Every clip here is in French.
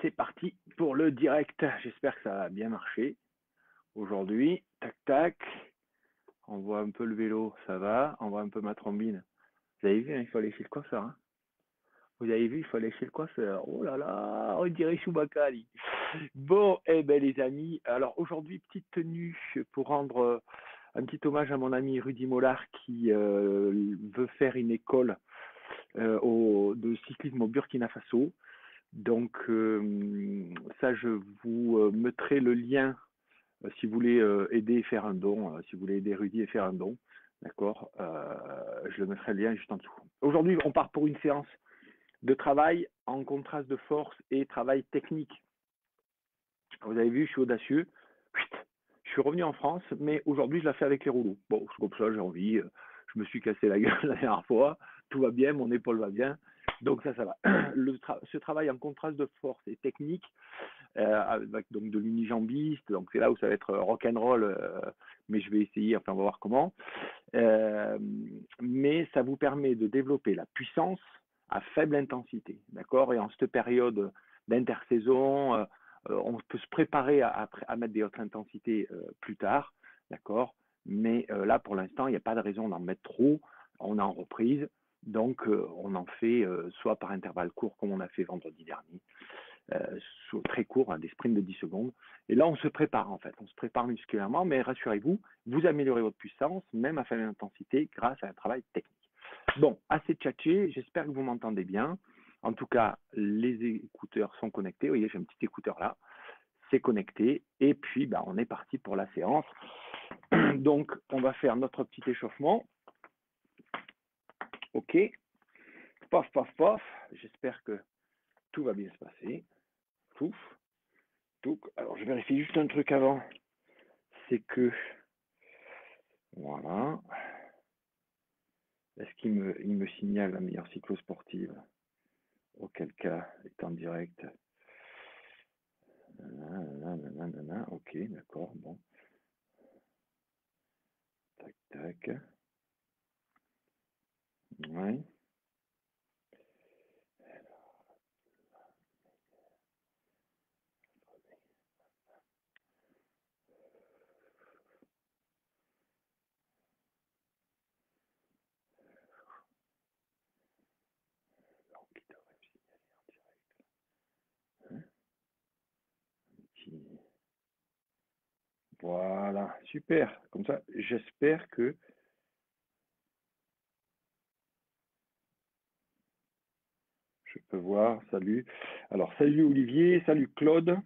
c'est parti pour le direct. J'espère que ça va bien marcher aujourd'hui. Tac, tac. On voit un peu le vélo, ça va. On voit un peu ma trombine. Vous avez vu, hein, il faut aller chez le coiffeur. Hein. Vous avez vu, il faut aller chez le coiffeur. Oh là là, on dirait Chewbacca. Lui. Bon, eh ben les amis, alors aujourd'hui, petite tenue pour rendre un petit hommage à mon ami Rudy Mollard qui veut faire une école de cyclisme au Burkina Faso. Donc ça, je vous mettrai le lien si vous voulez aider et faire un don, si vous voulez aider Rudy et faire un don, d'accord, je le mettrai le lien juste en dessous. Aujourd'hui, on part pour une séance de travail en contraste de force et travail technique. Vous avez vu, je suis audacieux. Je suis revenu en France, mais aujourd'hui, je la fais avec les rouleaux. Bon, c'est comme ça, j'ai envie. Je me suis cassé la gueule la dernière fois. Tout va bien, mon épaule va bien. Donc ça va. Ce travail en contraste de force et technique, avec donc de l'unijambiste, donc c'est là où ça va être rock'n'roll, mais je vais essayer, enfin on va voir comment. Mais ça vous permet de développer la puissance à faible intensité, d'accord. Et en cette période d'intersaison, on peut se préparer à mettre des hautes intensités plus tard, d'accord. Mais là, pour l'instant, il n'y a pas de raison d'en mettre trop. On est en reprise, donc on en fait soit par intervalle court, comme on a fait vendredi dernier, très court, hein, des sprints de 10 secondes. Et là, on se prépare en fait, on se prépare musculairement, mais rassurez-vous, vous améliorez votre puissance, même à faible intensité, grâce à un travail technique. Bon, assez tchatché, j'espère que vous m'entendez bien. En tout cas, les écouteurs sont connectés. Vous voyez, j'ai un petit écouteur là, c'est connecté. Et puis, bah, on est parti pour la séance. Donc, on va faire notre petit échauffement. OK. Paf, paf, paf. J'espère que tout va bien se passer. Pouf. Alors, je vérifie juste un truc avant. C'est que, voilà. Est-ce qu'il me signale la meilleure cyclosportive? Auquel cas, est en direct. Ok, d'accord, bon. Tac, tac. Ouais. Donc, il devrait me signaler en direct. Hein. Voilà, super. Comme ça, j'espère que je peux voir. Salut. Alors, salut Olivier, salut Claude,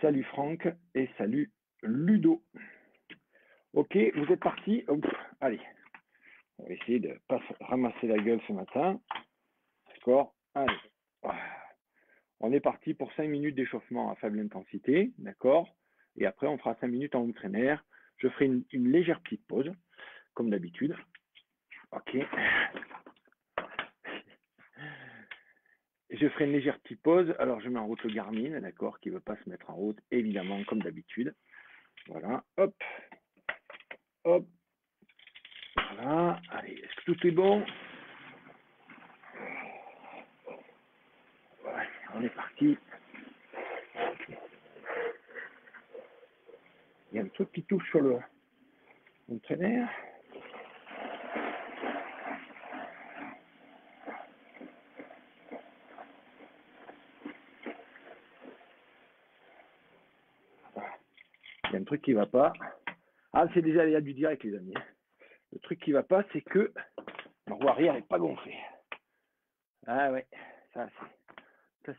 salut Franck et salut Ludo. Ok, vous êtes partis. Allez, on va essayer de ne pas ramasser la gueule ce matin. D'accord. Allez. On est parti pour 5 minutes d'échauffement à faible intensité. D'accord. Et après, on fera 5 minutes en entraîneur. Je ferai une légère petite pause, comme d'habitude. Ok. Je ferai une légère petite pause. Alors, je mets en route le Garmin, d'accord, qui ne veut pas se mettre en route, évidemment, comme d'habitude. Voilà, hop, hop. Voilà, allez, est-ce que tout est bon? Ouais, on est parti. Il y a un truc qui touche sur l'entraîneur. Il y a un truc qui ne va pas. Ah, c'est déjà il y a du direct, les amis. Le truc qui ne va pas, c'est que la roue arrière n'est pas gonflée. Ah ouais, ça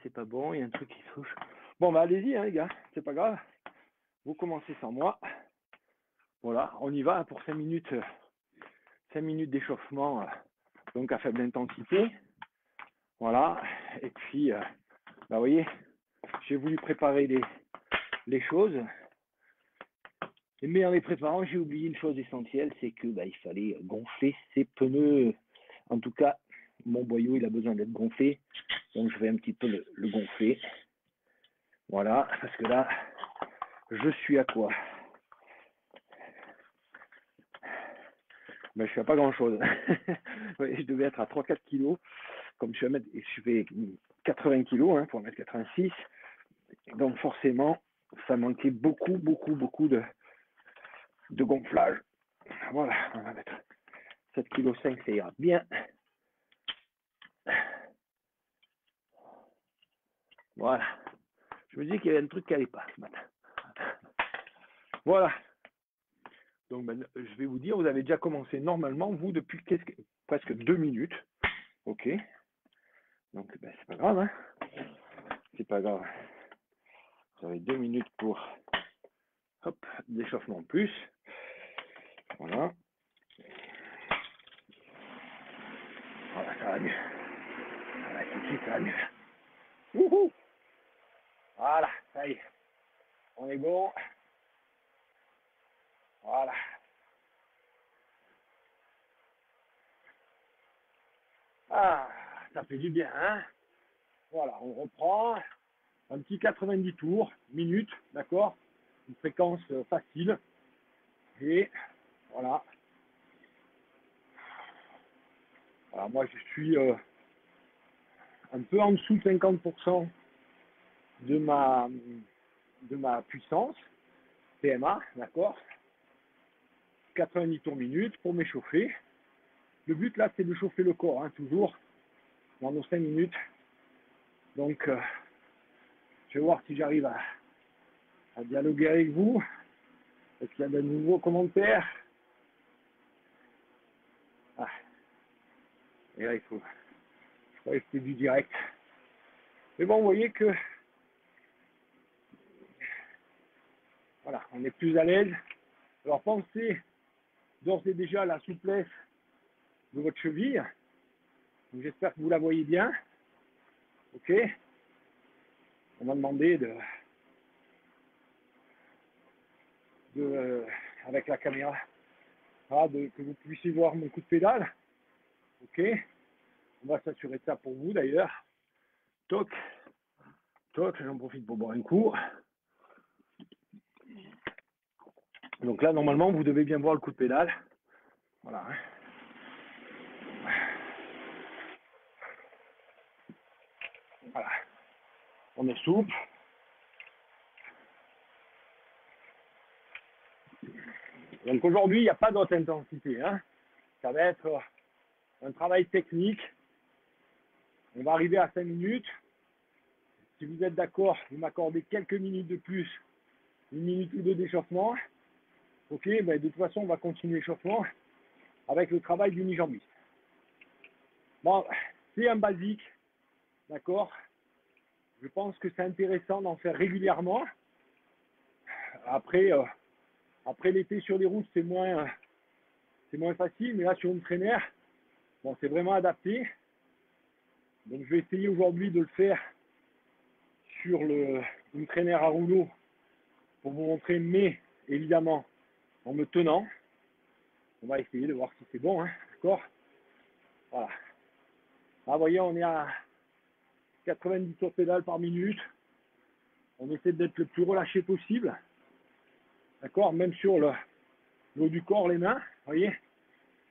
c'est pas bon, il y a un truc qui touche. Bon, bah allez-y, hein, les gars, c'est pas grave. Vous commencez sans moi. Voilà, on y va pour 5 minutes d'échauffement, donc à faible intensité. Voilà, et puis, bah, vous voyez, j'ai voulu préparer les choses. Mais en les préparant, j'ai oublié une chose essentielle, c'est que bah, il fallait gonfler ces pneus. En tout cas, mon boyau, il a besoin d'être gonflé. Donc, je vais un petit peu le gonfler. Voilà, parce que là, je suis à quoi? Ben, je suis à pas grand-chose. Je devais être à 3-4 kilos. comme je fais 80 kilos, hein, pour 1m86, donc forcément, ça manquait beaucoup de gonflage. Voilà, on va mettre 7,5 kg, ça ira bien. Voilà. Je me dis qu'il y avait un truc qui n'allait pas ce matin. Voilà. Donc, ben, je vais vous dire, vous avez déjà commencé normalement, vous, depuis presque 2 minutes. OK. Donc, ben, c'est pas grave, hein. C'est pas grave. Vous avez 2 minutes pour, hop, d'échauffement en plus. Voilà. Voilà, ça va mieux. Voilà, ici, ça va mieux. Wouhou! Voilà, ça y est. On est bon. Voilà. Ah, ça fait du bien, hein? Voilà, on reprend. Un petit 90 tours, minutes, d'accord? Une fréquence facile. Et voilà. Alors moi, je suis un peu en dessous de 50% de ma puissance PMA, d'accord? 90 tours minutes pour m'échauffer. Le but là, c'est de chauffer le corps, hein, toujours dans nos 5 minutes. Donc, je vais voir si j'arrive à dialoguer avec vous. Est-ce qu'il y a de nouveaux commentaires? Ah. Et là, il faut rester du direct. Mais bon, vous voyez que voilà, on est plus à l'aise. Alors, pensez d'ores et déjà à la souplesse de votre cheville. J'espère que vous la voyez bien. OK. On m'a demandé avec la caméra, que vous puissiez voir mon coup de pédale. OK. On va s'assurer de ça pour vous d'ailleurs. Toc. Toc, j'en profite pour boire un coup. Donc là, normalement, vous devez bien voir le coup de pédale. Voilà. Voilà. On est souple. Donc aujourd'hui, il n'y a pas d'autre intensité, hein. Ça va être un travail technique. On va arriver à 5 minutes. Si vous êtes d'accord, vous m'accordez quelques minutes de plus, 1 minute ou deux d'échauffement. OK, ben de toute façon, on va continuer l'échauffement avec le travail d'unijambiste. Bon, c'est un basique, d'accord. Je pense que c'est intéressant d'en faire régulièrement. Après l'été sur les routes, c'est moins facile, mais là sur une traînère, bon, c'est vraiment adapté. Donc je vais essayer aujourd'hui de le faire sur une traînère à rouleau pour vous montrer, mais évidemment en me tenant. On va essayer de voir si c'est bon, hein, d'accord. Voilà. Là, vous voyez, on est à 90 tours pédales par minute. On essaie d'être le plus relâché possible. D'accord, même sur le haut du corps, les mains, vous voyez.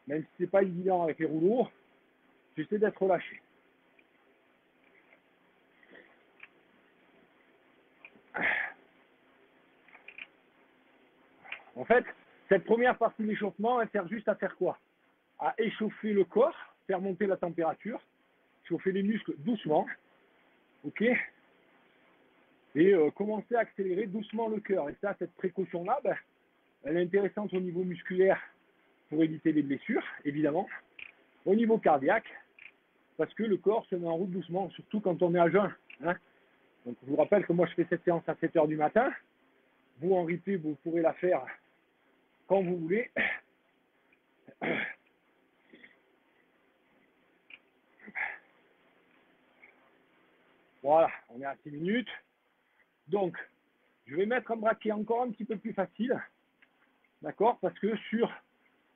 Même si c'est pas évident avec les rouleaux, j'essaie d'être relâché. En fait, cette première partie de l'échauffement, elle sert juste à faire quoi? À échauffer le corps, faire monter la température, chauffer les muscles doucement, ok? Et commencer à accélérer doucement le cœur. Et ça, cette précaution-là, ben, elle est intéressante au niveau musculaire pour éviter les blessures, évidemment. Au niveau cardiaque, parce que le corps se met en route doucement, surtout quand on est à jeun. Hein. Donc, je vous rappelle que moi, je fais cette séance à 7 h du matin. Vous, en replay, vous pourrez la faire quand vous voulez. Voilà, on est à 6 minutes. Donc, je vais mettre un bras qui est encore un petit peu plus facile. D'accord? Parce que sur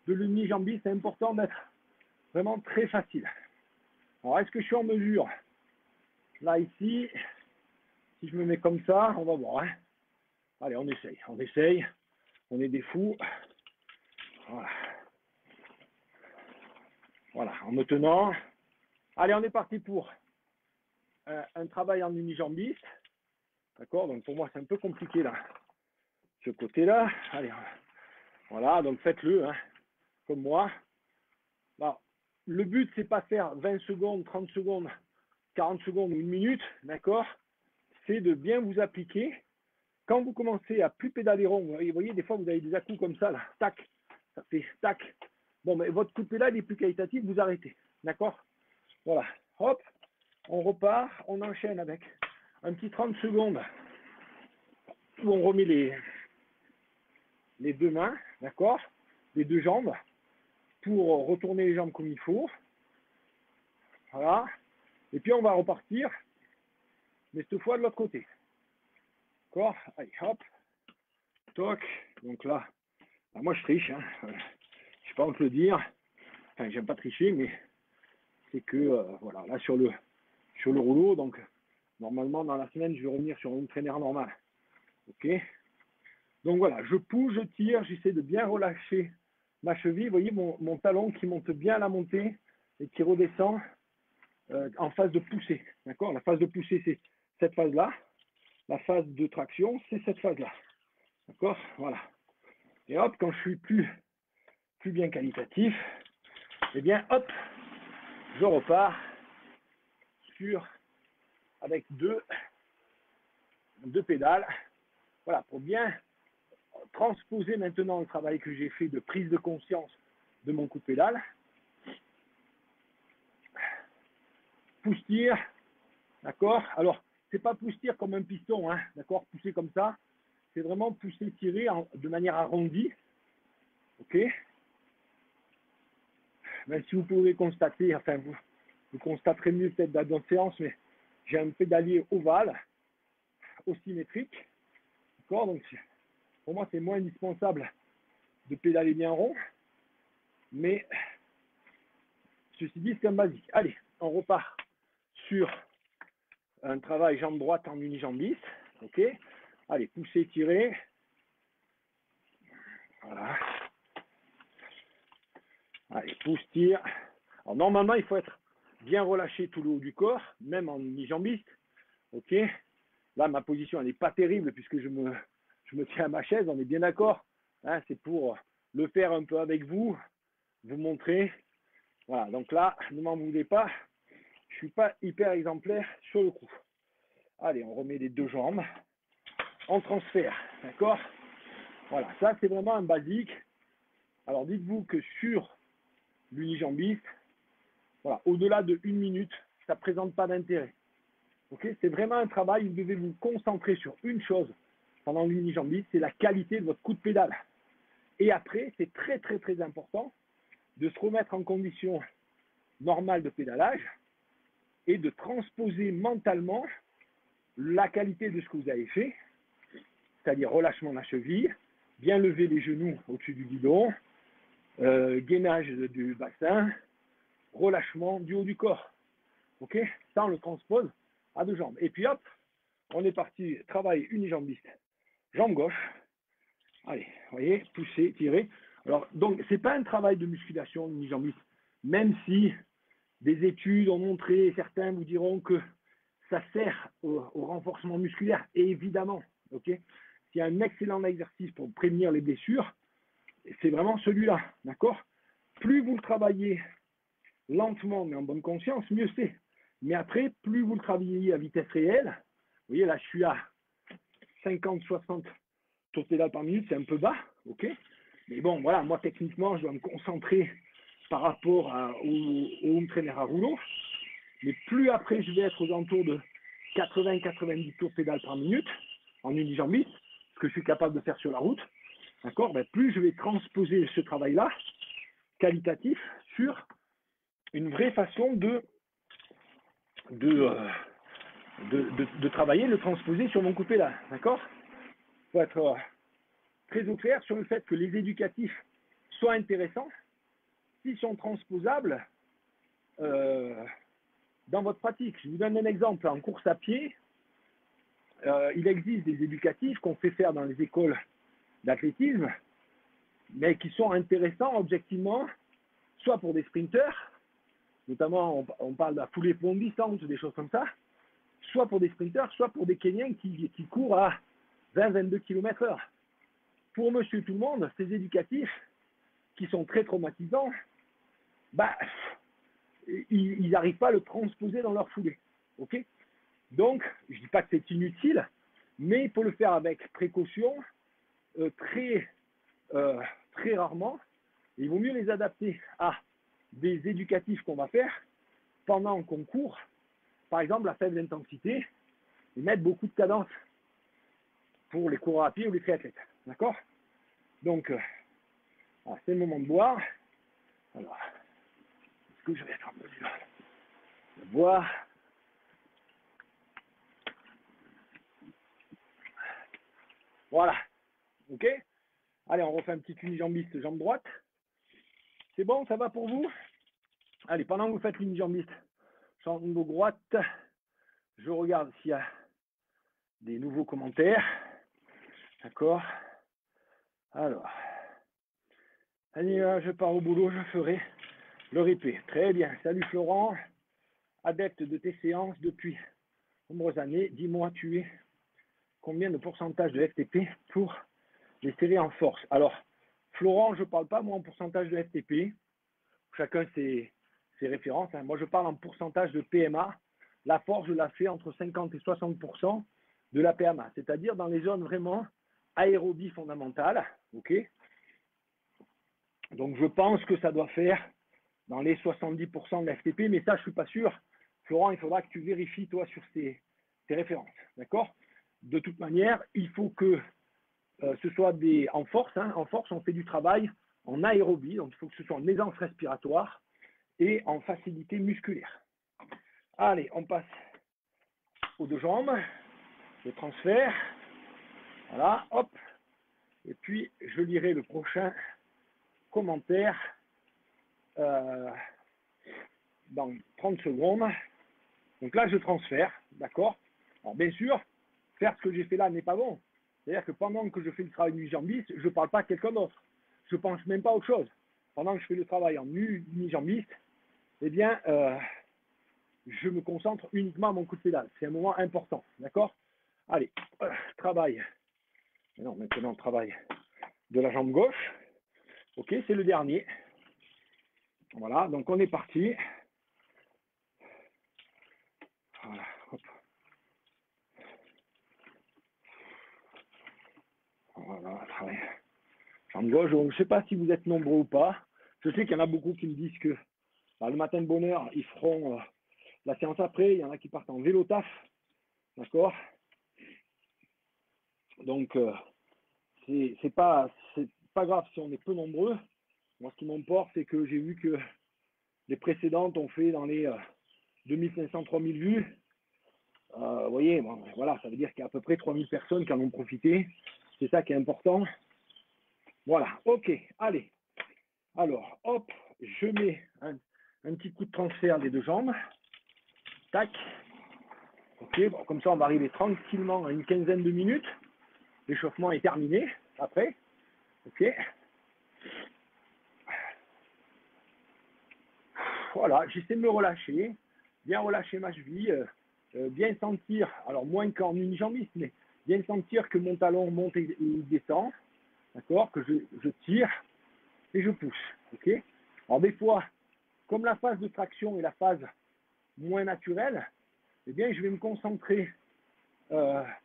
de l'unijambie, c'est important d'être vraiment très facile. Alors, est-ce que je suis en mesure? Là, ici, si je me mets comme ça, on va voir. Hein. Allez, on essaye. On est des fous. Voilà. Voilà, en me tenant. Allez, on est parti pour un travail en unijambiste. D'accord, donc pour moi, c'est un peu compliqué là, ce côté-là. Allez, voilà, donc faites-le, hein, comme moi. Alors, le but, c'est pas faire 20 secondes, 30 secondes, 40 secondes ou une minute, d'accord? C'est de bien vous appliquer. Quand vous commencez à plus pédaler rond, vous voyez, des fois, vous avez des à-coups comme ça, là, tac, ça fait tac. Bon, mais votre coup de pédale est plus qualitatif, vous arrêtez, d'accord? Voilà, hop, on repart, on enchaîne avec un petit 30 secondes où on remet les deux mains, d'accord? Les deux jambes, pour retourner les jambes comme il faut. Voilà. Et puis on va repartir, mais cette fois de l'autre côté. D'accord? Allez, hop, toc. Donc là, moi je triche, hein. Je sais pas honte le dire. Enfin, j'aime pas tricher, mais c'est que, voilà, là sur le rouleau, donc normalement dans la semaine, je vais revenir sur une traîneur normale. Ok? Donc voilà, je pousse, je tire, j'essaie de bien relâcher ma cheville. Vous voyez mon talon qui monte bien à la montée et qui redescend en phase de poussée. D'accord? La phase de poussée, c'est cette phase-là. La phase de traction, c'est cette phase-là. D'accord? Voilà. Et hop, quand je suis plus bien qualitatif, eh bien, hop, je repars avec deux pédales. Voilà, pour bien transposer maintenant le travail que j'ai fait de prise de conscience de mon coup de pédale. Pousse-tire, d'accord? Alors, c'est pas pousse-tire comme un piston, hein, d'accord? Pousser comme ça, c'est vraiment pousser-tirer de manière arrondie, ok? Même si vous pouvez constater, enfin, vous constaterez mieux peut-être dans d'autres séances, mais j'ai un pédalier ovale, aussi métrique, d'accord? Donc, pour moi, c'est moins indispensable de pédaler bien rond, mais ceci dit, c'est un basique. Allez, on repart sur un travail jambe droite en unijambiste, ok? Allez, pousser, tirer, voilà. Allez, pousse, tire. Alors, normalement, il faut être bien relâché tout le haut du corps, même en unijambiste, ok? Là, ma position, elle n'est pas terrible puisque je me tiens à ma chaise, on est bien d'accord, hein, c'est pour le faire un peu avec vous montrer. Voilà, donc là, ne m'en voulez pas, je ne suis pas hyper exemplaire sur le coup. Allez, on remet les deux jambes, on transfère, d'accord? Voilà, ça c'est vraiment un basique. Alors dites-vous que sur l'unijambiste, voilà, au-delà de 1 minute, ça ne présente pas d'intérêt. Okay, c'est vraiment un travail où vous devez vous concentrer sur une chose pendant l'unijambiste, c'est la qualité de votre coup de pédale. Et après, c'est très très très important de se remettre en condition normale de pédalage et de transposer mentalement la qualité de ce que vous avez fait, c'est-à-dire relâchement de la cheville, bien lever les genoux au-dessus du guidon, gainage du bassin, relâchement du haut du corps. Ok, ça on le transpose à deux jambes. Et puis hop, on est parti, travail unijambiste, jambe gauche. Allez, vous voyez, pousser, tirer. Alors, donc, ce n'est pas un travail de musculation unijambiste, même si des études ont montré, certains vous diront que ça sert au renforcement musculaire, et évidemment, ok. C'est un excellent exercice pour prévenir les blessures, c'est vraiment celui-là, d'accord? Plus vous le travaillez lentement mais en bonne conscience, mieux c'est. Mais après, plus vous le travaillez à vitesse réelle, vous voyez là, je suis à 50-60 tours pédale par minute, c'est un peu bas, ok? Mais bon, voilà, moi techniquement, je dois me concentrer par rapport au home trainer à rouleau. Mais plus après, je vais être aux alentours de 80-90 tours pédale par minute en unijambiste, ce que je suis capable de faire sur la route, d'accord? Ben, plus je vais transposer ce travail-là, qualitatif, sur une vraie façon de travailler, de le transposer sur mon coup de pédale, d'accord? Il faut être très au clair sur le fait que les éducatifs soient intéressants, s'ils sont transposables dans votre pratique. Je vous donne un exemple. En course à pied, il existe des éducatifs qu'on fait faire dans les écoles d'athlétisme, mais qui sont intéressants objectivement, soit pour des sprinteurs, notamment on parle de la foulée longue distance, des choses comme ça, soit pour des sprinteurs, soit pour des Kenyans qui courent à 20-22 km/h. Pour monsieur tout le monde, ces éducatifs qui sont très traumatisants, bah, ils n'arrivent pas à le transposer dans leur foulée. Okay, donc, je ne dis pas que c'est inutile, mais il faut le faire avec précaution, très rarement. Il vaut mieux les adapter à des éducatifs qu'on va faire pendant qu'on court, par exemple à faible intensité, et mettre beaucoup de cadence pour les coureurs à pied ou les triathlètes. D'accord? Donc, c'est le moment de boire. Alors, est-ce que je vais être en mesure de boire? Voilà. Ok? Allez, on refait un petit unijambiste, jambe droite. C'est bon, ça va pour vous? Allez, pendant que vous faites l'unijambiste, jambe droite, je regarde s'il y a des nouveaux commentaires. D'accord? Alors, je pars au boulot, je ferai le replay. Très bien. Salut Florent, adepte de tes séances depuis nombreuses années. Dis-moi, tu es combien de pourcentage de FTP pour les séries en force? Alors, Florent, je ne parle pas moi en pourcentage de FTP. Chacun ses références. Moi, je parle en pourcentage de PMA. La force, je la fais entre 50 et 60% de la PMA, c'est-à-dire dans les zones vraiment aérobie fondamentales. Ok? Donc, je pense que ça doit faire dans les 70% de la FTP, mais ça, je ne suis pas sûr. Florent, il faudra que tu vérifies, toi, sur tes références. D'accord? De toute manière, il faut que ce soit en force. En force, on fait du travail en aérobie, donc il faut que ce soit en aisance respiratoire et en facilité musculaire. Allez, on passe aux deux jambes, le transfert. Voilà, hop. Et puis, je lirai le prochain commentaire dans 30 secondes. Donc là, je transfère, d'accord? Alors, bien sûr, faire ce que j'ai fait là n'est pas bon. C'est-à-dire que pendant que je fais le travail unijambiste, je ne parle pas à quelqu'un d'autre. Je ne pense même pas à autre chose. Pendant que je fais le travail en unijambiste, eh bien, je me concentre uniquement à mon coup de pédale. C'est un moment important, d'accord? Allez, travail. Non, maintenant, travail de la jambe gauche. Ok, c'est le dernier. Voilà, donc on est parti. Voilà, hop. Voilà, travail. Jambe gauche, je ne sais pas si vous êtes nombreux ou pas. Je sais qu'il y en a beaucoup qui me disent que le matin de bonne heure, ils feront la séance après. Il y en a qui partent en vélo taf. D'accord? Donc, c'est pas grave si on est peu nombreux. Moi, ce qui m'importe, c'est que j'ai vu que les précédentes ont fait dans les 2500-3000 vues. Vous voyez, bon, voilà, ça veut dire qu'il y a à peu près 3000 personnes qui en ont profité. C'est ça qui est important. Voilà, ok, allez. Alors, hop, je mets un petit coup de transfert des deux jambes. Tac. Ok, bon, comme ça, on va arriver tranquillement à une quinzaine de minutes. L'échauffement est terminé après. Ok. Voilà, j'essaie de me relâcher, bien relâcher ma cheville, bien sentir, alors moins qu'en unijambiste, mais bien sentir que mon talon monte et descend, d'accord, que je tire et je pousse, ok. Alors des fois, comme la phase de traction est la phase moins naturelle, eh bien je vais me concentrer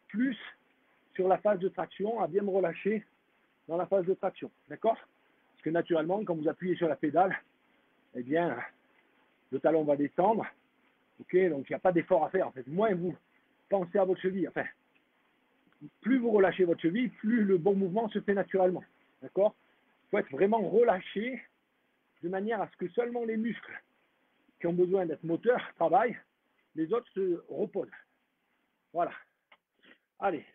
plus sur la phase de traction, à bien me relâcher dans la phase de traction, d'accord. Parce que naturellement, quand vous appuyez sur la pédale, eh bien le talon va descendre. Ok, donc il n'y a pas d'effort à faire. En fait, moins vous pensez à votre cheville, enfin, plus vous relâchez votre cheville, plus le bon mouvement se fait naturellement. D'accord? Il faut être vraiment relâché de manière à ce que seulement les muscles qui ont besoin d'être moteurs travaillent, les autres se reposent. Voilà. Allez,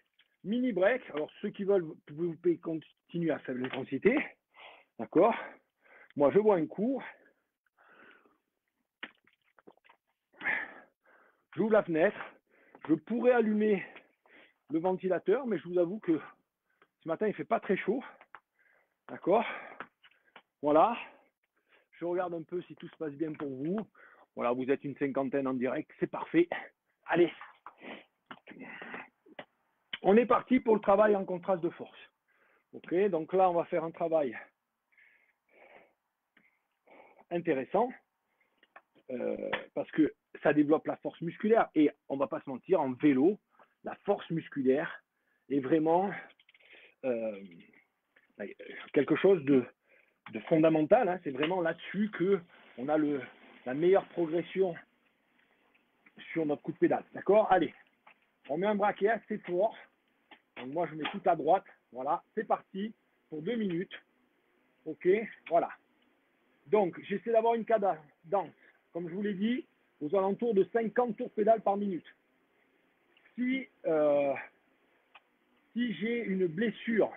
mini break. Alors ceux qui veulent, vous pouvez continuer à faible intensité. D'accord? Moi, je bois un coup. J'ouvre la fenêtre. Je pourrais allumer le ventilateur, mais je vous avoue que ce matin, il ne fait pas très chaud. D'accord? Voilà. Je regarde un peu si tout se passe bien pour vous. Voilà, vous êtes une cinquantaine en direct, c'est parfait. Allez, on est parti pour le travail en contraste de force. Ok, donc là, on va faire un travail intéressant parce que ça développe la force musculaire et on va pas se mentir, en vélo, la force musculaire est vraiment quelque chose de fondamental. Hein. C'est vraiment là-dessus qu'on a la meilleure progression sur notre coup de pédale. D'accord? Allez, on met un braquet assez fort. Donc moi, je mets tout à droite. Voilà, c'est parti pour 2 minutes. Ok, voilà. Donc, j'essaie d'avoir une cadence, comme je vous l'ai dit, aux alentours de 50 tours pédale par minute. Si j'ai une blessure,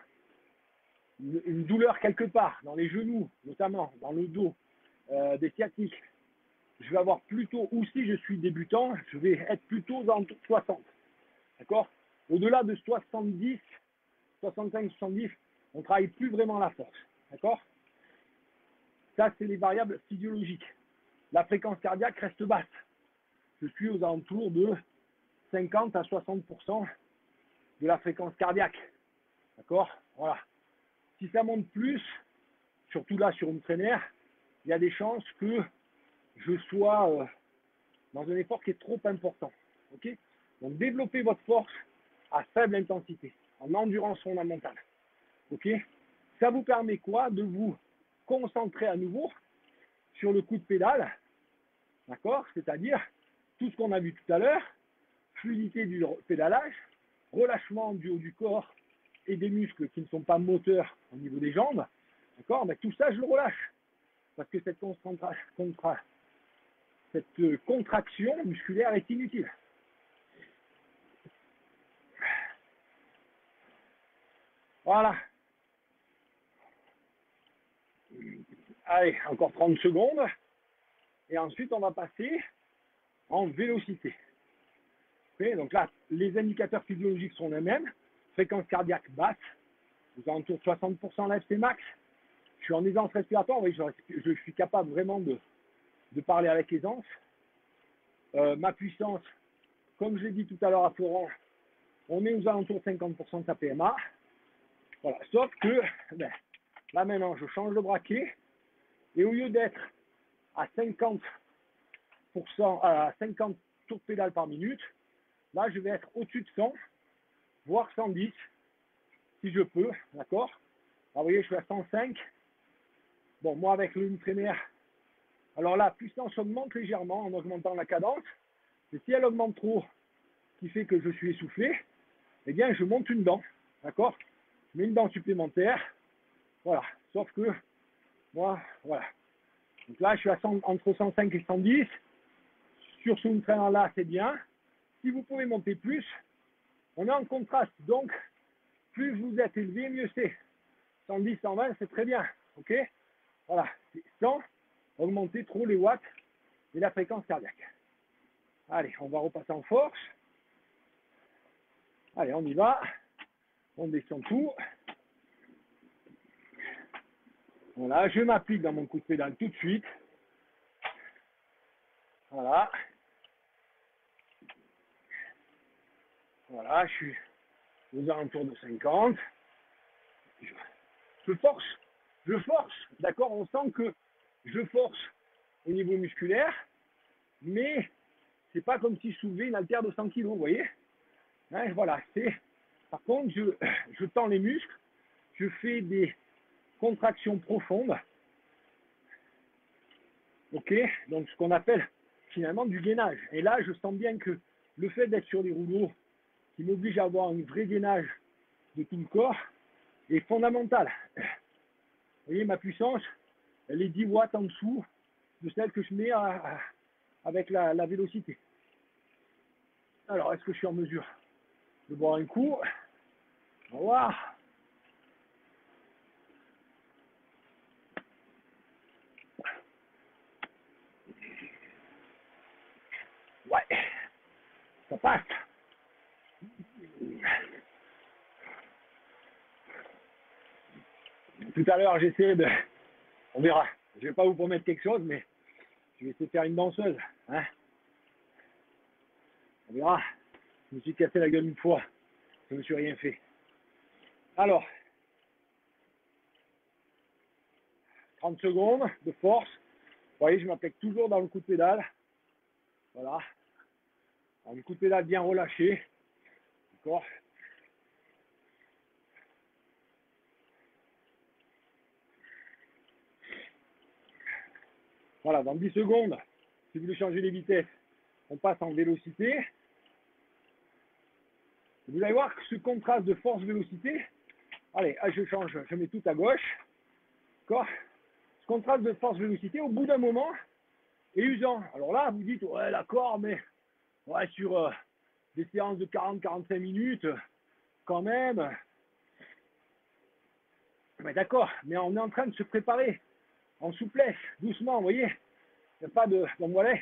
une douleur quelque part, dans les genoux, notamment dans le dos, des sciatiques, je vais avoir plutôt, ou si je suis débutant, je vais être plutôt dans 60. D'accord? Au-delà de 70, 65, 70, on ne travaille plus vraiment la force. D'accord? Ça, c'est les variables physiologiques. La fréquence cardiaque reste basse. Je suis aux alentours de 50 à 60% de la fréquence cardiaque. D'accord? Voilà. Si ça monte plus, surtout là sur une traînère, il y a des chances que je sois dans un effort qui est trop important. Ok? Donc développez votre force à faible intensité, en endurance fondamentale. Ok? Ça vous permet quoi? De vous concentrer à nouveau sur le coup de pédale, d'accord? C'est-à-dire tout ce qu'on a vu tout à l'heure, fluidité du pédalage, relâchement du haut du corps et des muscles qui ne sont pas moteurs au niveau des jambes, d'accord? Mais tout ça, je le relâche parce que cette contraction musculaire est inutile. Voilà. Allez, encore 30 secondes. Et ensuite, on va passer en vélocité. Okay, donc là, les indicateurs physiologiques sont les mêmes. Fréquence cardiaque basse, aux alentours de 60% l'FC max. Je suis en aisance respiratoire, oui, je suis capable vraiment de parler avec aisance. Ma puissance, comme je l'ai dit tout à l'heure à Florent, on est aux alentours de 50% de sa PMA. Voilà. Sauf que là maintenant, je change de braquet et au lieu d'être à 50%, à 50 tours de pédale par minute, là je vais être au-dessus de 100, voire 110 si je peux, d'accord? Vous voyez, je suis à 105. Bon, moi avec une traînère, alors là, la puissance augmente légèrement en augmentant la cadence. Et si elle augmente trop, ce qui fait que je suis essoufflé, eh bien je monte une dent, d'accord? Je mets une dent supplémentaire, voilà. Sauf que moi, voilà. Donc là, je suis à entre 105 et 110. Sur ce traîneur-là, c'est bien. Si vous pouvez monter plus, on est en contraste. Donc, plus vous êtes élevé, mieux c'est. 110, 120, c'est très bien. Ok? Voilà. Sans augmenter trop les watts et la fréquence cardiaque. Allez, on va repasser en force. Allez, on y va. On descend tout. Voilà, je m'applique dans mon coup de pédale tout de suite. Voilà. Voilà, je suis aux alentours de 50. Je force, d'accord? On sent que je force au niveau musculaire, mais c'est pas comme si je soulevais une haltère de 100 kg, vous voyez? Hein, voilà, par contre, je tends les muscles, je fais des contractions profondes, ok? Donc ce qu'on appelle finalement du gainage. Et là, je sens bien que le fait d'être sur les rouleaux, qui m'oblige à avoir un vrai gainage de tout le corps, est fondamental. Vous voyez, ma puissance, elle est 10 watts en dessous de celle que je mets avec la vélocité. Alors, est-ce que je suis en mesure de boire un coup? On va voir. Ouais, ça passe. Tout à l'heure, j'essaie de... On verra. Je ne vais pas vous promettre quelque chose, mais Je vais essayer de faire une danseuse. Hein. On verra. Je me suis cassé la gueule une fois. Je ne me suis rien fait. Alors, 30 secondes de force. Vous voyez, je m'applique toujours dans le coup de pédale. Voilà. Alors, le coup de pédale bien relâché. D'accord. Voilà, dans 10 secondes, si vous voulez changer les vitesses, on passe en vélocité. Vous allez voir que ce contraste de force-vélocité, allez, je change, je mets tout à gauche. D'accord. Ce contraste de force-vélocité, au bout d'un moment, est usant. Alors là, vous dites, ouais, d'accord, mais ouais, sur des séances de 40-45 minutes, quand même. Mais d'accord, mais on est en train de se préparer en souplesse, doucement, vous voyez. Il n'y a pas de... Donc voilà.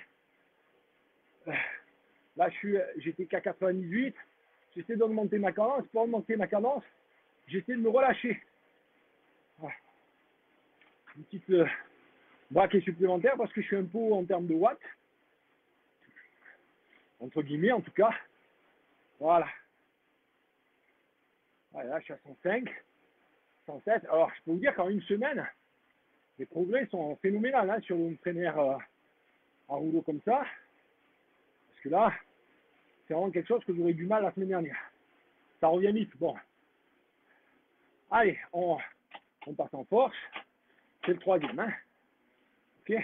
Là, j'étais qu'à 98. J'essaie d'augmenter ma cadence. Pour augmenter ma cadence, j'essaie de me relâcher. Voilà. Une petite braquée supplémentaire parce que je suis un peu haut en termes de watts. Entre guillemets, en tout cas. Voilà. Voilà, là, je suis à 105, 107. Alors, je peux vous dire qu'en une semaine, les progrès sont phénoménaux hein, sur une traîner à rouleau comme ça. Parce que là, c'est vraiment quelque chose que j'aurais du mal la semaine dernière. Ça revient vite. Bon. Allez, on passe en force. C'est le troisième. Hein. Ok.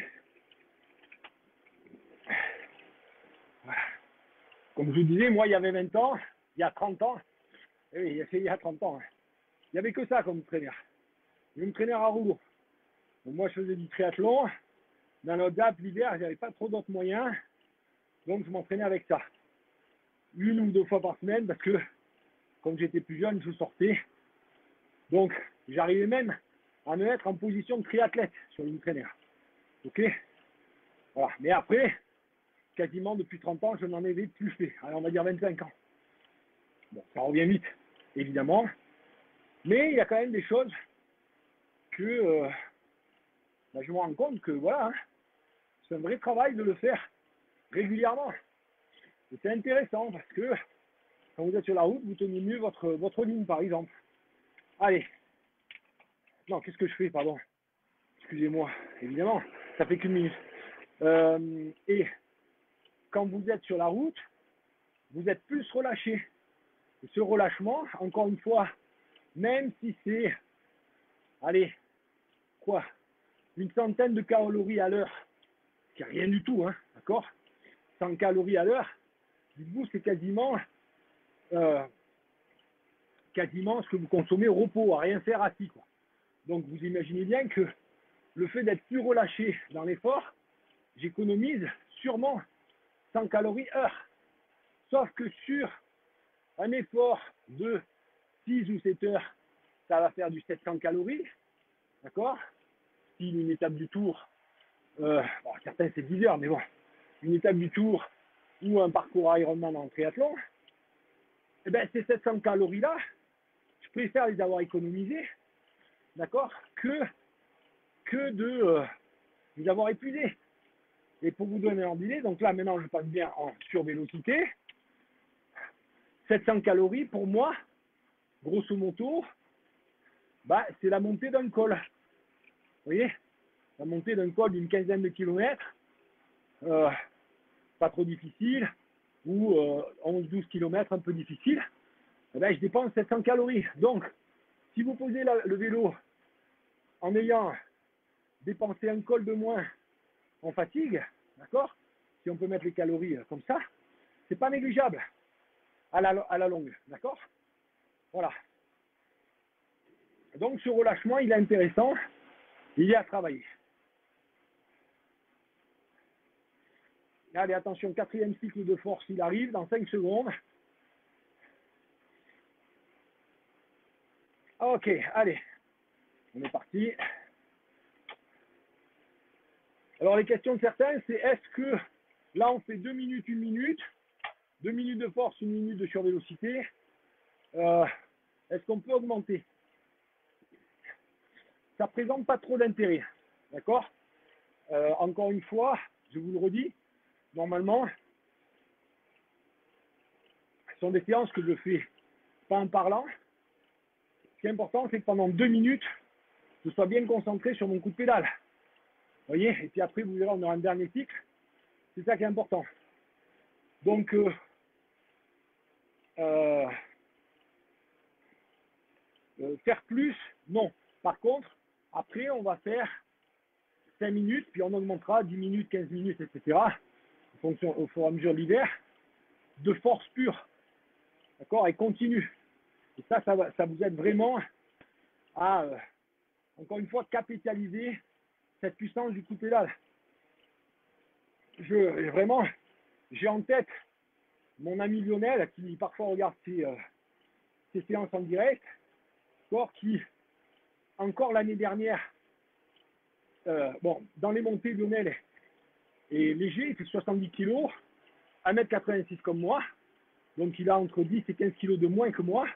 Voilà. Comme je vous disais, moi, il y avait 20 ans, il y a 30 ans. Oui, il y a 30 ans. Hein. Il n'y avait que ça comme traîner. Une traîner à rouleau. Donc, moi, je faisais du triathlon. Dans notre DAP, l'hiver, j'avais pas trop d'autres moyens. Donc, je m'entraînais avec ça. 1 ou 2 fois par semaine parce que, comme j'étais plus jeune, je sortais. Donc, j'arrivais même à me mettre en position de triathlète sur une traîner. Ok. Voilà. Mais après, quasiment depuis 30 ans, je n'en avais plus fait. Alors, on va dire 25 ans. Bon, ça revient vite, évidemment. Mais il y a quand même des choses que je me rends compte que, voilà, hein, c'est un vrai travail de le faire régulièrement. Et c'est intéressant parce que quand vous êtes sur la route, vous tenez mieux votre ligne, par exemple. Allez. Non, qu'est-ce que je fais, pardon. Excusez-moi, évidemment, ça fait qu'une minute. Et quand vous êtes sur la route, vous êtes plus relâché. Et ce relâchement, encore une fois, même si c'est, allez, quoi, une centaine de calories à l'heure, c'est rien du tout, hein, d'accord, 100 calories à l'heure, dites-vous, c'est quasiment ce que vous consommez au repos, à rien faire assis, quoi. Donc vous imaginez bien que le fait d'être plus relâché dans l'effort, j'économise sûrement 100 calories heure. Sauf que sur un effort de 6 ou 7 heures, ça va faire du 700 calories, d'accord. Si une étape du tour, bon, certains c'est 10 heures, mais bon, une étape du tour ou un parcours Ironman en triathlon, eh ben, ces 700 calories-là, je préfère les avoir économisées, d'accord, que de les avoir épuisées. Et pour vous donner un idée, donc là maintenant je passe bien en survélocité, 700 calories pour moi, grosso modo, bah, c'est la montée d'un col. Vous voyez, la montée d'un col d'une quinzaine de kilomètres, pas trop difficile, ou 11-12 kilomètres un peu difficile, eh ben, je dépense 700 calories. Donc, si vous posez le vélo en ayant dépensé un col de moins en fatigue, d'accord, si on peut mettre les calories comme ça, c'est pas négligeable à la longue, d'accord. Voilà. Donc, ce relâchement, il est intéressant, il est à travailler. Allez, attention, 4e cycle de force, il arrive dans 5 secondes. Ok, allez, on est parti. Alors, les questions de certains, c'est est-ce que là, on fait 2 minutes, 1 minute, 2 minutes de force, 1 minute de survélocité, est-ce qu'on peut augmenter? Ça présente pas trop d'intérêt, d'accord. Encore une fois, je vous le redis, normalement, ce sont des séances que je fais pas en parlant. Ce qui est important, c'est que pendant 2 minutes, je sois bien concentré sur mon coup de pédale. Vous voyez? Et puis après, vous verrez, on aura un dernier cycle. C'est ça qui est important. Donc, faire plus, non. Par contre, après, on va faire 5 minutes, puis on augmentera 10 minutes, 15 minutes, etc. En fonction, au fur et à mesure de l'hiver, de force pure. D'accord? Et continue. Et ça vous aide vraiment à, encore une fois, capitaliser cette puissance du coup de pédale. Vraiment, j'ai en tête mon ami Lionel, qui parfois regarde ces séances en direct, qui, encore l'année dernière, dans les montées, Lionel est léger, il fait 70 kg, 1m86 comme moi, donc il a entre 10 et 15 kg de moins que moi.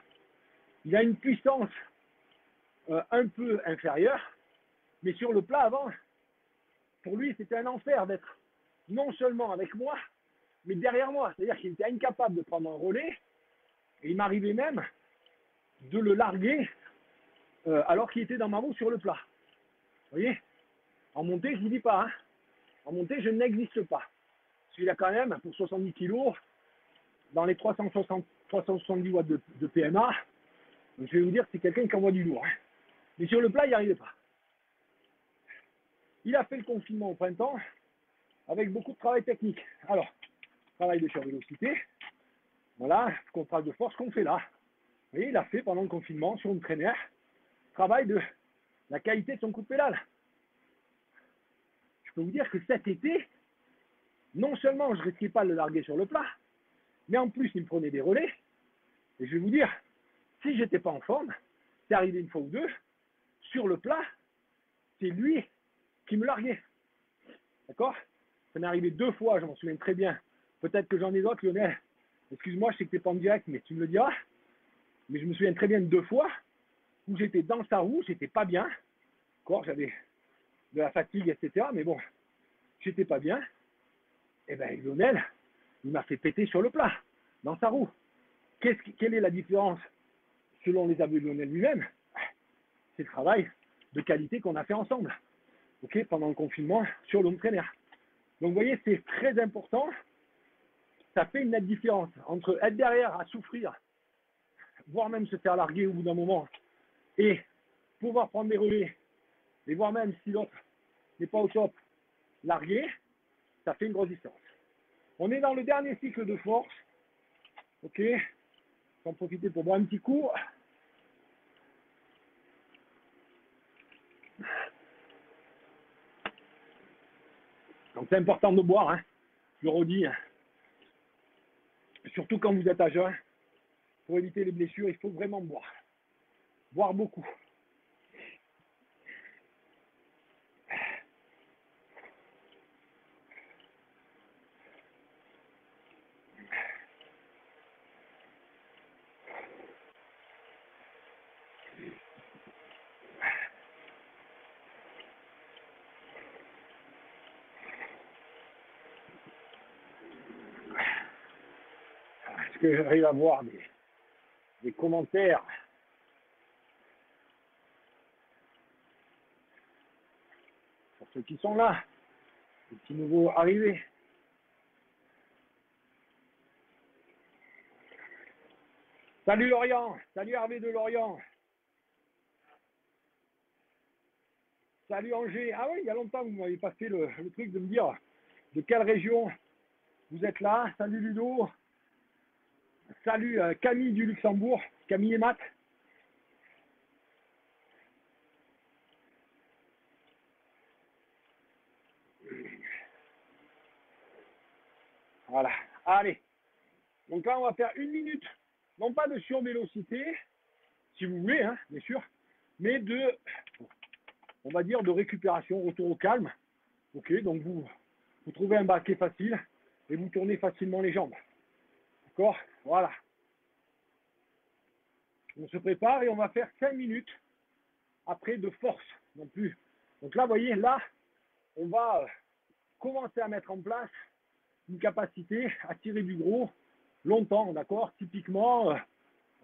Il a une puissance un peu inférieure, mais sur le plat avant, pour lui, c'était un enfer d'être non seulement avec moi, mais derrière moi. C'est-à-dire qu'il était incapable de prendre un relais, et il m'arrivait même de le larguer alors qu'il était dans ma roue sur le plat. Vous voyez? En montée, je ne vous dis pas. Hein. En montée, je n'existe pas. Parce qu'il a quand même, pour 70 kg, dans les 370 watts de PMA, donc je vais vous dire que c'est quelqu'un qui envoie du lourd. Hein. Mais sur le plat, il n'y arrivait pas. Il a fait le confinement au printemps avec beaucoup de travail technique. Alors, travail de survélocité, voilà, contrôle de force qu'on fait là. Vous voyez, il a fait pendant le confinement sur une traîneur, travail de la qualité de son coup de pédale. Je peux vous dire que cet été, non seulement je ne risquais pas de le larguer sur le plat, mais en plus il me prenait des relais. Et je vais vous dire, si j'étais pas en forme, c'est arrivé une fois ou deux, sur le plat, c'est lui qui me larguait. D'accord? Ça m'est arrivé 2 fois, je m'en souviens très bien. Peut-être que j'en ai d'autres, Lionel. Excuse-moi, je sais que tu n'es pas en direct, mais tu me le diras. Mais je me souviens très bien de 2 fois où j'étais dans sa roue, j'étais pas bien. D'accord? J'avais de la fatigue, etc. Mais bon, j'étais pas bien. Et bien, Lionel, il m'a fait péter sur le plat, dans sa roue. Quelle est la différence selon les aveux de Lionel lui-même? C'est le travail de qualité qu'on a fait ensemble, ok, pendant le confinement sur l'home trainer. Donc vous voyez, c'est très important. Ça fait une nette différence entre être derrière à souffrir, voire même se faire larguer au bout d'un moment, et pouvoir prendre des relais, et voire même si l'autre n'est pas au top, larguer, ça fait une grosse différence. On est dans le dernier cycle de force, ok. J'en profiter pour boire un petit coup. Donc c'est important de boire, hein. Je le redis, hein. Surtout quand vous êtes à jeun, pour éviter les blessures, il faut vraiment boire. Boire beaucoup. Est-ce que j'arrive à voir des commentaires? Pour ceux qui sont là, les petits nouveaux arrivés. Salut Lorient, salut Hervé de Lorient. Salut Angers. Ah oui, il y a longtemps que vous m'avez pas fait le truc de me dire de quelle région vous êtes là. Salut Ludo. Salut Camille du Luxembourg. Camille et Matt. Voilà. Allez. Donc là, on va faire 1 minute. Non pas de survélocité, si vous voulez, hein, bien sûr, mais on va dire, de récupération, retour au calme. Ok, donc vous trouvez un baquet facile et vous tournez facilement les jambes. D'accord? Voilà. On se prépare et on va faire 5 minutes après de force non plus. Donc là, vous voyez, là, on va commencer à mettre en place une capacité à tirer du gros longtemps, d'accord? Typiquement,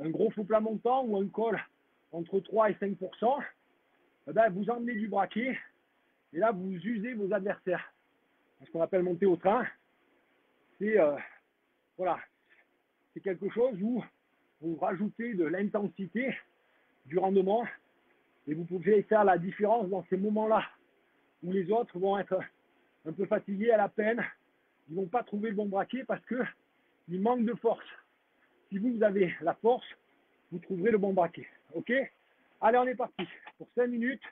un gros faux plat montant ou un col entre 3 et 5%, eh ben, vous emmenez du braquet et là, vous usez vos adversaires. Ce qu'on appelle monter au train, c'est voilà, c'est quelque chose où vous rajoutez de l'intensité, du rendement, et vous pouvez faire la différence dans ces moments-là où les autres vont être un peu fatigués, à la peine, ils ne vont pas trouver le bon braquet parce qu'ils manquent de force. Si vous avez la force, vous trouverez le bon braquet. Ok? Allez, on est parti pour 5 minutes.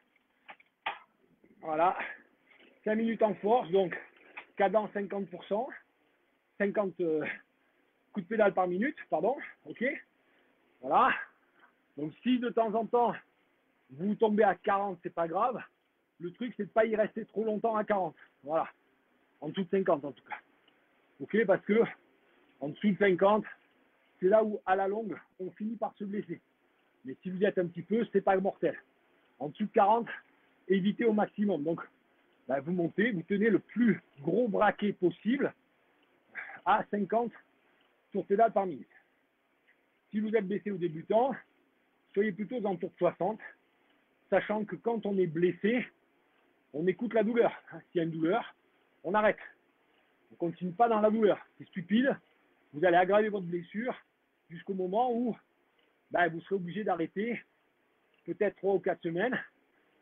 Voilà, 5 minutes en force, donc cadence 50%, 50 coups de pédale par minute, pardon, ok? Voilà, donc si de temps en temps, vous tombez à 40, c'est pas grave, le truc c'est de ne pas y rester trop longtemps à 40, voilà, en dessous de 50 en tout cas, ok? Parce que en dessous de 50, c'est là où à la longue, on finit par se blesser. Mais si vous êtes un petit peu, c'est pas mortel. En dessous de 40, évitez au maximum. Donc, ben, vous montez, vous tenez le plus gros braquet possible à 50 tours pédales par minute. Si vous êtes blessé ou débutant, soyez plutôt en tour de 60, sachant que quand on est blessé, on écoute la douleur. S'il y a une douleur, on arrête. On ne continue pas dans la douleur. C'est stupide. Vous allez aggraver votre blessure jusqu'au moment où ben, vous serez obligé d'arrêter peut-être 3 ou 4 semaines.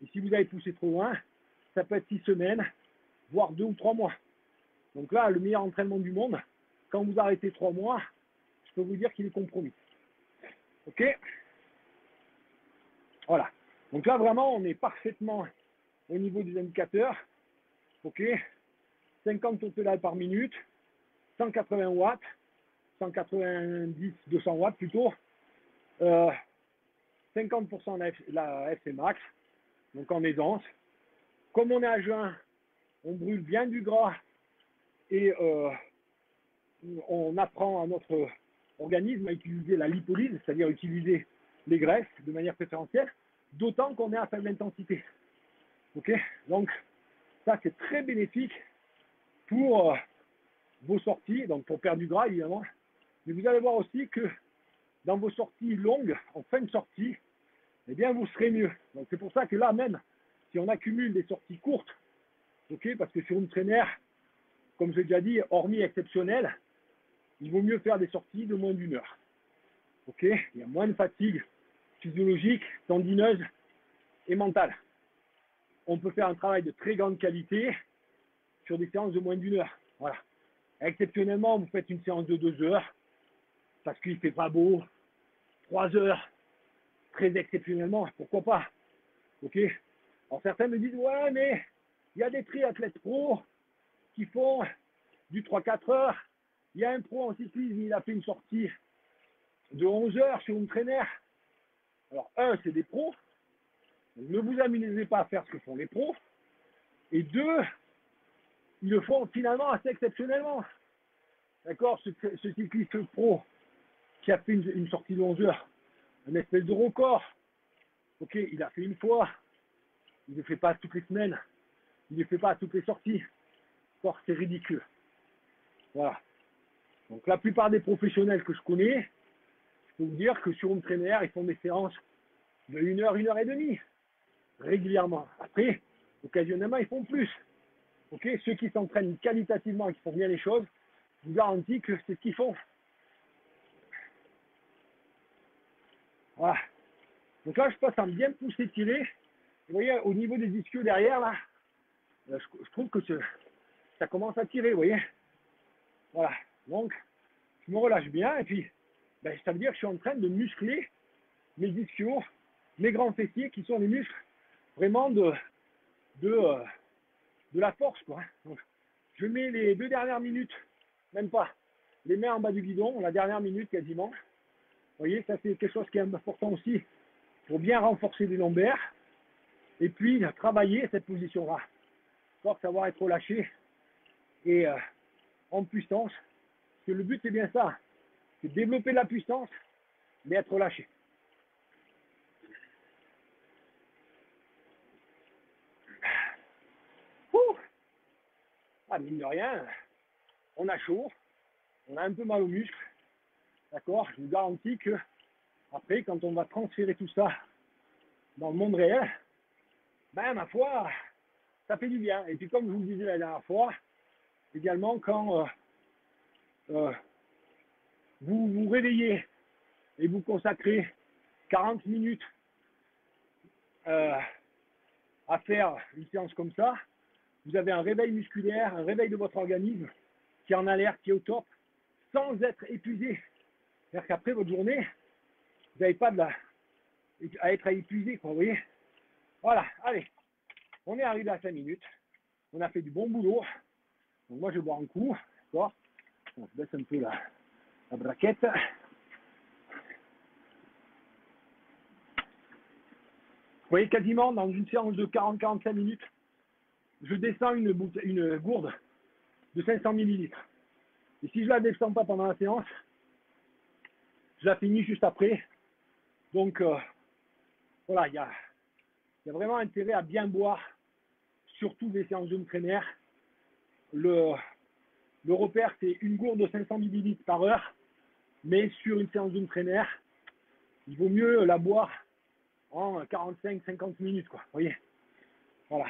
Et si vous avez poussé trop loin, ça peut être 6 semaines, voire 2 ou 3 mois. Donc là, le meilleur entraînement du monde, quand vous arrêtez 3 mois, je peux vous dire qu'il est compromis. Ok? Voilà. Donc là, vraiment, on est parfaitement au niveau des indicateurs. Ok? 50 tours pédales par minute, 180 watts, 190, 200 watts plutôt, 50% la FC max, donc en aisance. Comme on est à jeun, on brûle bien du gras et on apprend à notre organisme à utiliser la lipolyse, c'est-à-dire utiliser les graisses de manière préférentielle, d'autant qu'on est à faible intensité. Ok? Donc, ça, c'est très bénéfique pour vos sorties, donc pour perdre du gras, évidemment. Mais vous allez voir aussi que dans vos sorties longues, en fin de sortie, eh bien, vous serez mieux. Donc, c'est pour ça que là, même si on accumule des sorties courtes, ok, parce que sur une traînère, comme je l'ai déjà dit, hormis exceptionnel, il vaut mieux faire des sorties de moins d'1 heure. Ok? Il y a moins de fatigue physiologique, tendineuse et mentale. On peut faire un travail de très grande qualité sur des séances de moins d'1 heure. Voilà. Exceptionnellement, vous faites une séance de 2 heures parce qu'il ne fait pas beau, 3 heures, très exceptionnellement, pourquoi pas? Ok? Alors certains me disent, ouais, mais il y a des triathlètes pros qui font du 3-4 heures. Il y a un pro en cyclisme, il a fait une sortie de 11 heures sur une traînère. Alors, c'est des pros. Donc, ne vous amusez pas à faire ce que font les pros. Et 2, ils le font finalement assez exceptionnellement. D'accord? Ce cycliste pro qui a fait une sortie de 11 heures, un espèce de record. Ok, il a fait une fois. Il ne le fait pas toutes les semaines. Il ne le fait pas à toutes les sorties. Or, c'est ridicule. Voilà. Donc, la plupart des professionnels que je connais, je peux vous dire que sur une traînère, ils font des séances de 1 heure, 1 heure et demie, régulièrement. Après, occasionnellement, ils font plus. Ok, ceux qui s'entraînent qualitativement et qui font bien les choses, je vous garantis que c'est ce qu'ils font. Voilà. Donc là, je passe à bien pousser, tirer. Vous voyez, au niveau des ischios derrière, là, je trouve que ça commence à tirer, vous voyez. Voilà. Donc, je me relâche bien et puis, ben, ça veut dire que je suis en train de muscler mes ischios, mes grands fessiers qui sont les muscles vraiment de la force, quoi. Donc, je mets les 2 dernières minutes, même pas, les mains en bas du guidon, la dernière minute quasiment. Vous voyez, ça c'est quelque chose qui est important aussi pour bien renforcer les lombaires et puis travailler cette position-là. Pour savoir être relâché et en puissance. Parce que le but c'est bien ça, c'est de développer la puissance, mais être relâché. Ouh. ah, mine de rien, on a chaud, on a un peu mal aux muscles, d'accord? Je vous garantis que après, quand on va transférer tout ça dans le monde réel, ben ma foi, ça fait du bien. Et puis comme je vous le disais la dernière fois, également quand vous vous réveillez et vous consacrez 40 minutes à faire une séance comme ça, vous avez un réveil musculaire, un réveil de votre organisme qui est en alerte, qui est au top, sans être épuisé. C'est-à-dire qu'après votre journée, vous n'avez pas à être épuisé, quoi, vous voyez. Voilà, allez, on est arrivé à 5 minutes, on a fait du bon boulot. Donc moi je bois un coup, d'accord. On se baisse un peu la braquette. Vous voyez, quasiment dans une séance de 40-45 minutes, je descends une gourde de 500 millilitres. Et si je ne la descends pas pendant la séance, je la finis juste après. Donc voilà, il y a vraiment intérêt à bien boire, surtout des séances de plein air. Le repère, c'est une gourde de 500 millilitres par heure, mais sur une séance de plein air, il vaut mieux la boire en 45-50 minutes, quoi. Vous voyez, voilà.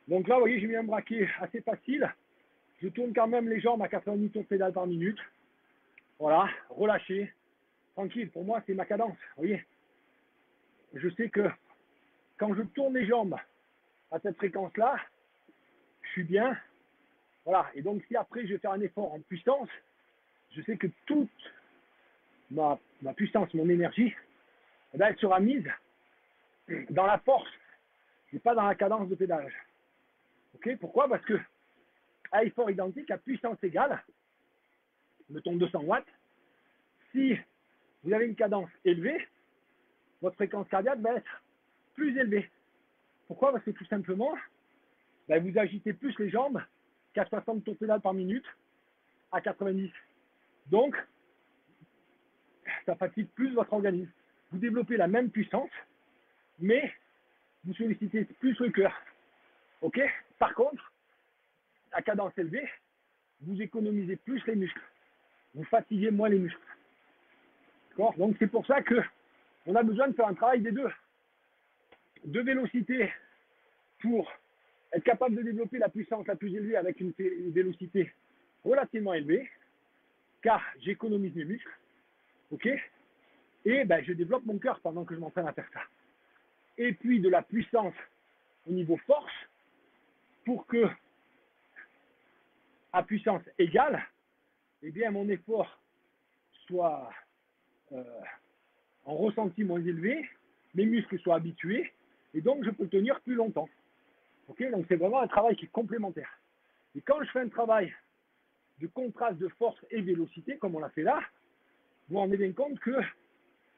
Donc là, vous voyez, j'ai mis un braquet assez facile. Je tourne quand même les jambes à 90 tours de pédale par minute. Voilà, relâché, tranquille. Pour moi, c'est ma cadence, vous voyez. Je sais que quand je tourne les jambes à cette fréquence-là, je suis bien. Voilà, et donc si après je vais faire un effort en puissance, je sais que toute ma puissance, mon énergie, eh bien, elle sera mise dans la force et pas dans la cadence de pédalage. Ok, pourquoi? Parce que à effort identique, à puissance égale, mettons 200 watts, si vous avez une cadence élevée, votre fréquence cardiaque va être plus élevée. Pourquoi? Parce que tout simplement, ben, vous agitez plus les jambes qu'à 60 tours de pédale par minute à 90. Donc, ça fatigue plus votre organisme. Vous développez la même puissance, mais vous sollicitez plus le cœur. Ok? Par contre, à cadence élevée, vous économisez plus les muscles. Vous fatiguez moins les muscles. D'accord? Donc c'est pour ça que on a besoin de faire un travail des deux. De vélocité pour être capable de développer la puissance la plus élevée avec une vélocité relativement élevée, car j'économise mes muscles. Ok? Et ben, je développe mon cœur pendant que je m'entraîne à faire ça. Et puis de la puissance au niveau force pour que, à puissance égale, eh bien, mon effort soit en ressenti moins élevé, mes muscles soient habitués, et donc je peux tenir plus longtemps. Okay, donc c'est vraiment un travail qui est complémentaire. Et quand je fais un travail de contraste de force et vélocité, comme on l'a fait là, vous vous rendez bien compte que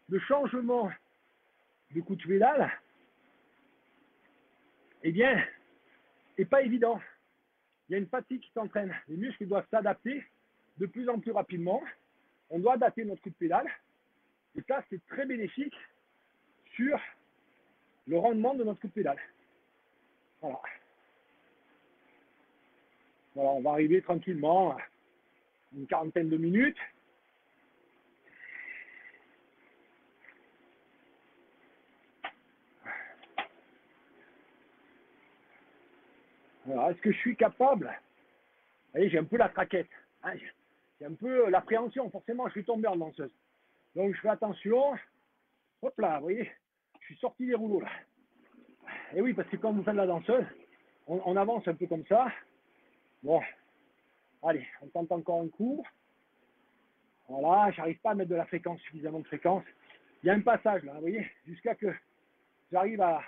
le changement de coup de pédale, eh bien, n'est pas évident. Il y a une fatigue qui s'entraîne. Les muscles doivent s'adapter de plus en plus rapidement. On doit adapter notre coup de pédale. Et ça, c'est très bénéfique sur le rendement de notre coup de pédale. Voilà. Voilà, on va arriver tranquillement à une quarantaine de minutes. Alors, est-ce que je suis capable? Vous voyez, j'ai un peu la traquette. Hein, j'ai un peu l'appréhension. Forcément, je suis tombé en danseuse. Donc, je fais attention. Hop là, vous voyez, je suis sorti des rouleaux là. Et oui, parce que quand vous faites la danseuse, on avance un peu comme ça. Bon, allez, on tente encore un coup. Voilà, j'arrive pas à mettre de la fréquence, suffisamment de fréquence. Il y a un passage là, vous voyez, jusqu'à que j'arrive à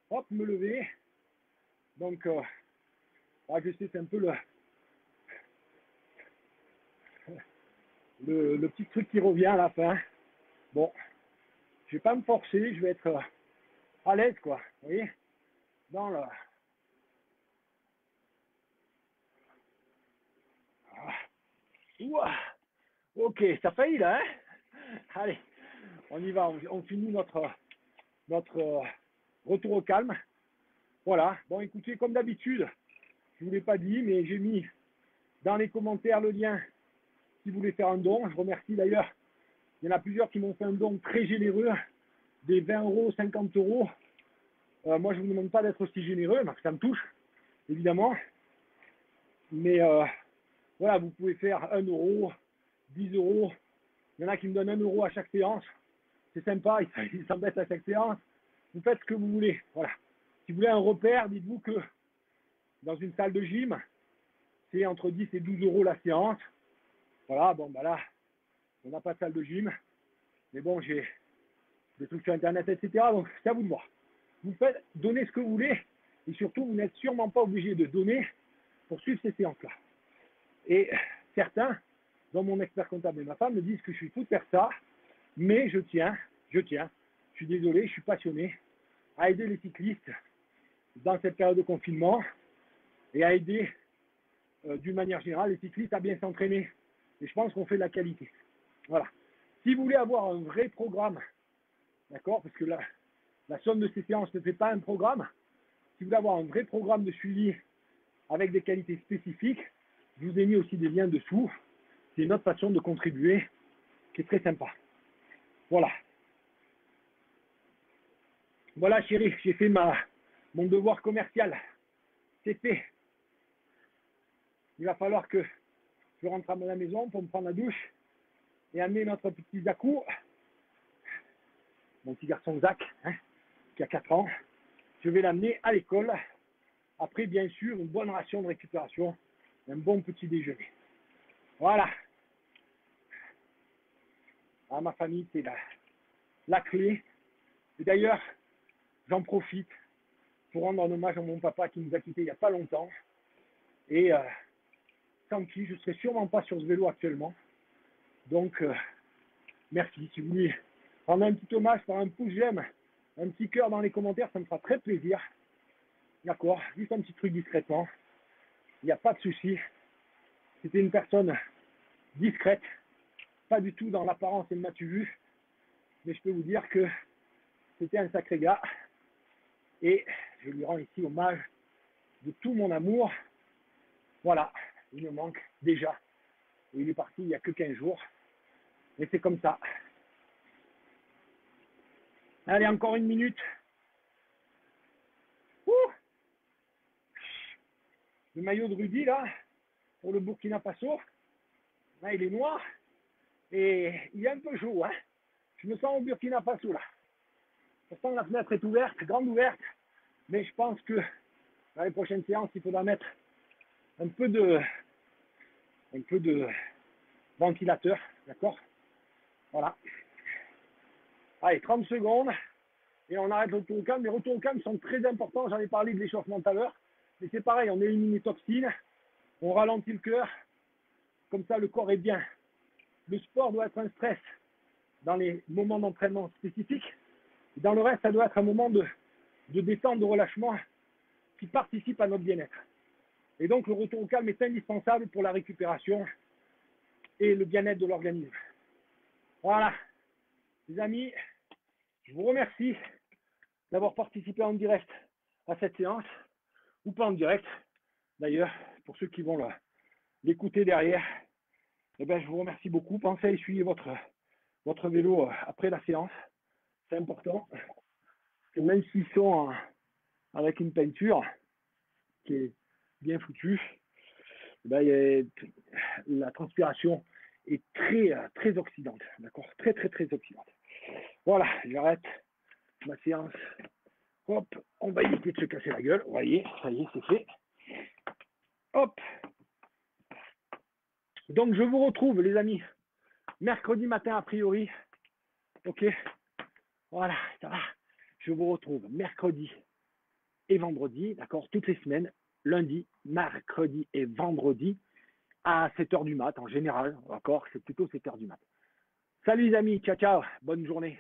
hop, me lever. Donc, là, je sais, c'est un peu le petit truc qui revient à la fin. Bon, je vais pas me forcer, je vais être à l'aise, quoi. Vous voyez, dans le... Ouah. Ok, ça faillit là, hein? Allez, on y va, on finit notre retour au calme. Voilà, bon écoutez, comme d'habitude, je ne vous l'ai pas dit, mais j'ai mis dans les commentaires le lien si vous voulez faire un don. Je remercie d'ailleurs, il y en a plusieurs qui m'ont fait un don très généreux, des 20 euros, 50 euros. Moi, je ne vous demande pas d'être aussi généreux, parce que ça me touche, évidemment. Mais voilà, vous pouvez faire 1 euro, 10 euros. Il y en a qui me donnent 1 euro à chaque séance. C'est sympa, ils s'embêtent à chaque séance. Vous faites ce que vous voulez. Voilà. Si vous voulez un repère, dites-vous que dans une salle de gym, c'est entre 10 et 12 euros la séance. Voilà, bon, bah là, on n'a pas de salle de gym. Mais bon, j'ai des trucs sur Internet, etc. Donc, c'est à vous de voir. Vous faites, donnez ce que vous voulez. Et surtout, vous n'êtes sûrement pas obligé de donner pour suivre ces séances-là. Et certains, dont mon expert comptable et ma femme, me disent que je suis fou de faire ça. Mais je tiens. Je suis désolé, je suis passionné à aider les cyclistes dans cette période de confinement et à aider d'une manière générale les cyclistes à bien s'entraîner. Et je pense qu'on fait de la qualité. Voilà. Si vous voulez avoir un vrai programme, d'accord, parce que la somme de ces séances ne fait pas un programme, si vous voulez avoir un vrai programme de suivi avec des qualités spécifiques, je vous ai mis aussi des liens dessous. C'est une autre façon de contribuer qui est très sympa. Voilà. Voilà, chérie, j'ai fait mon devoir commercial. C'est fait. Il va falloir que je rentre à la maison pour me prendre la douche et amener notre petit Zakou, mon petit garçon Zach, hein, qui a 4 ans. Je vais l'amener à l'école. Après, bien sûr, une bonne ration de récupération, un bon petit déjeuner. Voilà. Ah, ma famille, c'est la clé. Et d'ailleurs, j'en profite pour rendre un hommage à mon papa qui nous a quittés il n'y a pas longtemps. Et sans qui je ne serais sûrement pas sur ce vélo actuellement. Donc, merci. Si vous voulez rendre un petit hommage par un pouce j'aime, un petit cœur dans les commentaires, ça me fera très plaisir. D'accord, juste un petit truc discrètement. Il n'y a pas de souci. C'était une personne discrète, pas du tout dans l'apparence et le matu vu, mais je peux vous dire que c'était un sacré gars. Et je lui rends ici hommage de tout mon amour. Voilà, il me manque déjà. Et il est parti il n'y a que 15 jours. Et c'est comme ça. Allez, encore 1 minute. Ouh, le maillot de Rudy, là, pour le Burkina Faso, là, il est noir. Et il est un peu chaud, hein. Je me sens au Burkina Faso, là. Pourtant, la fenêtre est ouverte, grande ouverte. Mais je pense que dans les prochaines séances, il faudra mettre un peu de ventilateur, d'accord? Voilà. Allez, 30 secondes. Et on arrête le retour au calme. Les retours au calme sont très importants. J'en ai parlé de l'échauffement tout à l'heure. Mais c'est pareil, on élimine les toxines. On ralentit le cœur. Comme ça, le corps est bien. Le sport doit être un stress dans les moments d'entraînement spécifiques. Et dans le reste, ça doit être un moment de détente, de relâchement qui participe à notre bien-être. Et donc, le retour au calme est indispensable pour la récupération et le bien-être de l'organisme. Voilà. Les amis, je vous remercie d'avoir participé en direct à cette séance, ou pas en direct, d'ailleurs, pour ceux qui vont l'écouter derrière. Eh bien, je vous remercie beaucoup. Pensez à essuyer votre vélo après la séance. C'est important. Et même s'ils sont avec une peinture qui est bien foutue, eh bien, la transpiration est très oxydante. D'accord? Très oxydante. Voilà, j'arrête ma séance. Hop, on va éviter de se casser la gueule. Vous voyez, ça y est, c'est fait. Hop. Donc, je vous retrouve, les amis, mercredi matin, a priori. Ok. Voilà, ça va. Je vous retrouve mercredi et vendredi, d'accord, toutes les semaines, lundi, mercredi et vendredi, à 7h du mat, en général, d'accord, c'est plutôt 7h du mat. Salut les amis, ciao, ciao, bonne journée.